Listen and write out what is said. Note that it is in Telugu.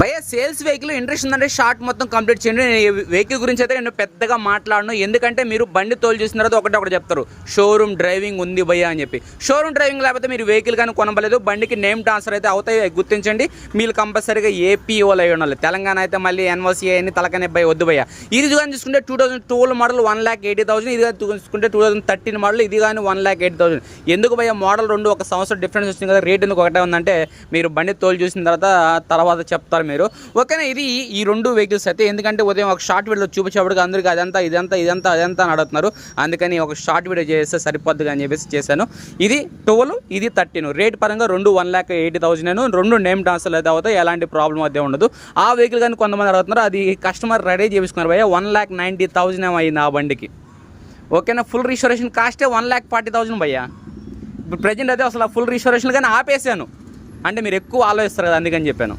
భయ్య సేల్స్ వెహికల్ ఇంట్రెస్ట్ ఉందంటే షార్ట్ మొత్తం కంప్లీట్ చేయండి. నేను వెహికల్ గురించి అయితే నేను పెద్దగా మాట్లాడను, ఎందుకంటే మీరు బండి తోలు చూసిన తర్వాత ఒకటి చెప్తారు, షోరూమ్ డ్రైవింగ్ ఉంది భయ్య అని చెప్పి. షోరూమ్ డ్రైవింగ్ లేకపోతే మీరు వెహికల్ కానీ కొనబలేదు, బండికి నేమ్ ట్రాన్స్ఫర్ అయితే అవుతాయి, గుర్తించండి. మీరు కంపల్సరీగా ఏపీఓలో అయి ఉండాలి. తెలంగాణ అయితే మళ్ళీ ఎన్ఓసీ అని తలకనే భయ వద్దు భయ్య. ఇది కానీ చూసుకుంటే 2012 మోడల్ 1,80,000, ఇది కానీ చూసుకుంటే 2013 మోడల్, ఇది కానీ 1,80,000. ఎందుకు భయ్య మోడల్ రెండు ఒక సంవత్సరం డిఫరెన్స్ వచ్చింది కదా, రేట్ ఎందుకు ఒకటే ఉందంటే మీరు బండి తోలు చూసిన తర్వాత చెప్తారు మీరు. ఓకేనా, ఇది ఈ రెండు వెహికల్స్ అయితే, ఎందుకంటే ఉదయం ఒక షార్ట్ వీడియో చూపించేప్పటికి అందరికీ అదంతా అదంతా అని అడుగుతున్నారు, అందుకని ఒక షార్ట్ వీడియో చేస్తే సరిపోద్ది అని చెప్పేసి చేశాను. ఇది 12, ఇది 13, రేట్ పరంగా రెండు 1,80,000, రెండు నేమ్ ట్రాన్స్ఫర్ అయితే అవుతాయి, ఎలాంటి ప్రాబ్లం అయితే ఉండదు. ఆ వెహికల్ కానీ కొంతమంది అడుగుతున్నారు, అది కస్టమర్ రెడీ చేయించుకున్నారు భయ్య, 1,90,000 అయింది ఆ బండికి. ఓకేనా, ఫుల్ రిజిస్ట్రేషన్ కాస్టే 1,40,000 భయ్య. ఇప్పుడు ప్రజెంట్ అయితే అసలు ఫుల్ రిజిస్ట్రేషన్ కానీ ఆపేసాను, అంటే మీరు ఎక్కువ ఆలోచిస్తారు కదా, అందుకని చెప్పాను.